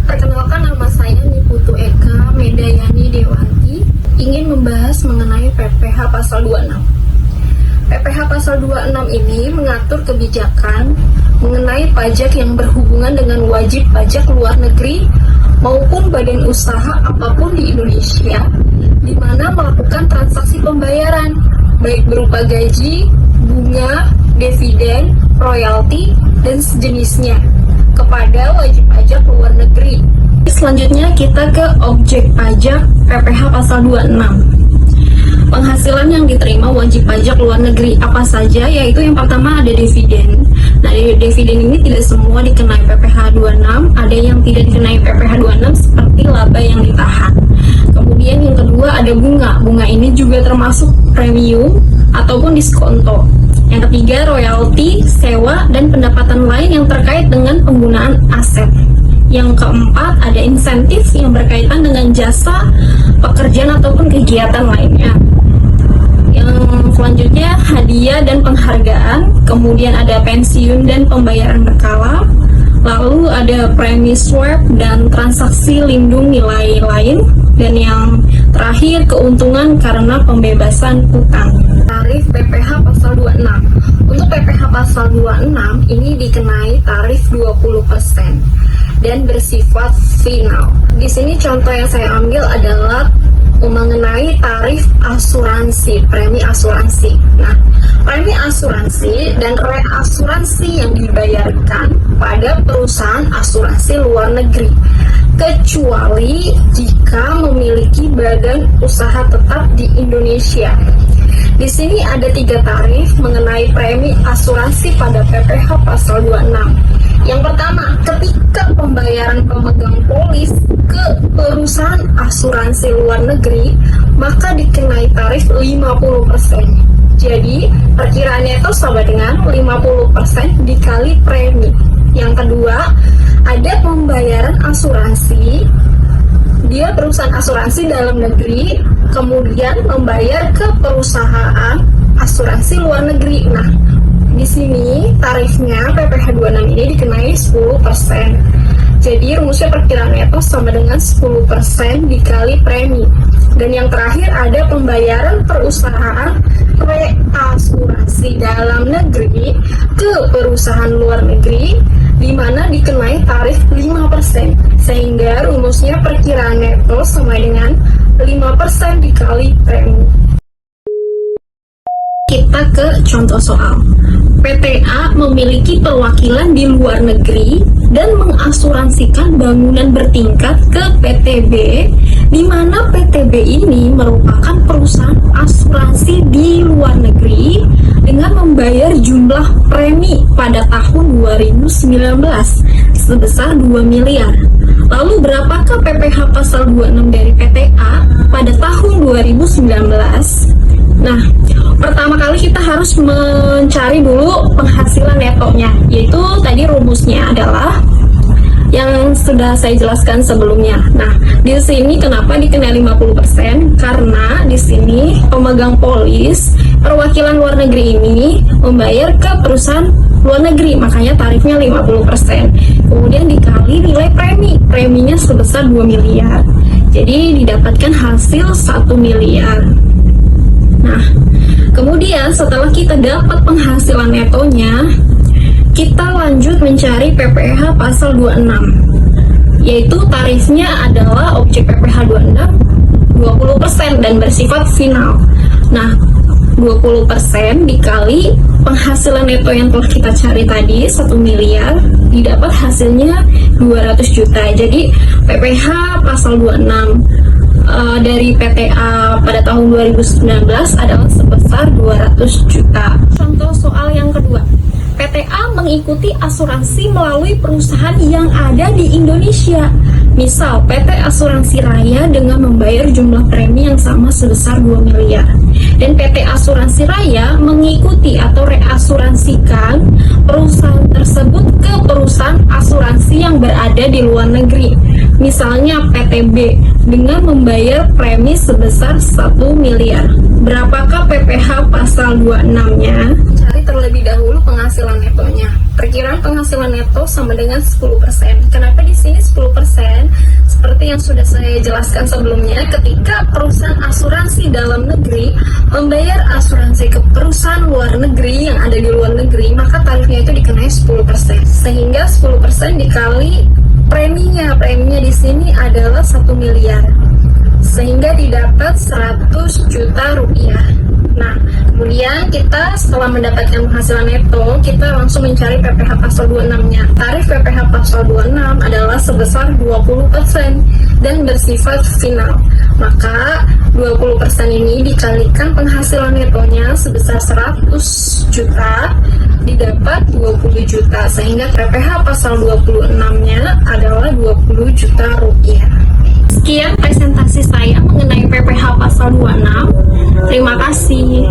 Perkenalkan, nama saya Niputu Eka Medayani Dewanti, ingin membahas mengenai PPh pasal 26. PPh pasal 26 ini mengatur kebijakan mengenai pajak yang berhubungan dengan wajib pajak luar negeri maupun badan usaha apapun di Indonesia, di mana melakukan transaksi pembayaran, baik berupa gaji, bunga, dividen, royalti, dan sejenisnya, kepada wajib pajak luar negeri. Selanjutnya kita ke objek pajak PPh pasal 26. Penghasilan yang diterima wajib pajak luar negeri apa saja, yaitu yang pertama ada dividen. Nah, dividen ini tidak semua dikenai PPh 26, ada yang tidak dikenai PPh 26 seperti laba yang ditahan. Kemudian yang kedua ada bunga. Bunga ini juga termasuk premium ataupun diskonto. Yang ketiga royalti, sewa, dan pendapatan lain yang terkait dengan penggunaan aset. Yang keempat ada insentif yang berkaitan dengan jasa, pekerjaan ataupun kegiatan lainnya. Yang selanjutnya hadiah dan penghargaan, kemudian ada pensiun dan pembayaran berkala, lalu ada premi swap dan transaksi lindung nilai lain, dan yang terakhir keuntungan karena pembebasan utang. Tarif PPh pasal 26. Untuk PPh pasal 26 ini dikenai tarif 20% dan bersifat final. Di sini contoh yang saya ambil adalah mengenai tarif asuransi, premi asuransi. Nah, premi asuransi dan reasuransi yang dibayarkan pada perusahaan asuransi luar negeri, kecuali jika memiliki badan usaha tetap di Indonesia. Di sini ada 3 tarif mengenai premi asuransi pada PPh pasal 26. Yang pertama, ketika pembayaran pemegang polis ke perusahaan asuransi luar negeri, maka dikenai tarif 50%. Jadi, perkiraannya itu sama dengan 50% dikali premi. Yang kedua, ada pembayaran asuransi. Dia perusahaan asuransi dalam negeri, kemudian membayar ke perusahaan asuransi luar negeri. Nah, di sini tarifnya PPh 26 ini dikenai 10%. Jadi rumusnya perkiraan neto sama dengan 10% dikali premi. Dan yang terakhir ada pembayaran perusahaan reasuransi dalam negeri ke perusahaan luar negeri, di mana dikenai tarif 5%. Sehingga rumusnya perkiraan neto sama dengan 5% dikali premi. Kita ke contoh soal. PTA memiliki perwakilan di luar negeri dan mengasuransikan bangunan bertingkat ke PTB, di mana PTB ini merupakan perusahaan asuransi di luar negeri dengan membayar jumlah premi pada tahun 2019 sebesar 2 miliar. Lalu berapakah PPh pasal 26 dari PTA pada tahun 2019? Nah, pertama kali kita harus mencari dulu penghasilan netonya, yaitu tadi rumusnya adalah yang sudah saya jelaskan sebelumnya. Nah, di sini kenapa dikenai 50%? Karena di sini pemegang polis perwakilan luar negeri ini membayar ke perusahaan luar negeri, makanya tarifnya 50%. Kemudian dikali nilai premi, preminya sebesar 2 miliar. Jadi didapatkan hasil 1 miliar. Nah, kemudian setelah kita dapat penghasilan netonya, kita lanjut mencari PPh pasal 26, yaitu tarifnya adalah objek PPh 26 20% dan bersifat final. Nah, 20% dikali penghasilan neto yang telah kita cari tadi 1 miliar, didapat hasilnya 200 juta. Jadi PPh pasal 26 dari PTA pada tahun 2019 adalah sebesar 200 juta. Contoh soal yang kedua. PTA mengikuti asuransi melalui perusahaan yang ada di Indonesia. Misal PT Asuransi Raya dengan membayar jumlah premi yang sama sebesar 2 miliar. Dan PT Asuransi Raya mengikuti atau reasuransikan perusahaan tersebut ke perusahaan asuransi yang berada di luar negeri. Misalnya PTB dengan membayar premi sebesar 1 miliar. Berapakah PPh pasal 26-nya? mencari terlebih dahulu penghasilan netonya. Perkiraan penghasilan neto sama dengan 10%. Kenapa di sini 10%? Seperti yang sudah saya jelaskan sebelumnya, ketika perusahaan asuransi dalam negeri membayar asuransi ke perusahaan luar negeri yang ada di luar negeri, maka tarifnya itu dikenai 10%. Sehingga 10% dikali preminya di sini adalah 1 miliar. Sehingga didapat 100 juta rupiah. Nah, kemudian kita setelah mendapatkan penghasilan neto, kita langsung mencari PPh pasal 26-nya. Tarif PPh pasal 26 adalah sebesar 20% dan bersifat final. Maka 20% ini dikalikan penghasilan netonya sebesar 100 juta, didapat 20 juta. Sehingga PPh pasal 26-nya adalah 20 juta rupiah. Sekian presentasi saya mengenai PPh pasal 26. Terima kasih.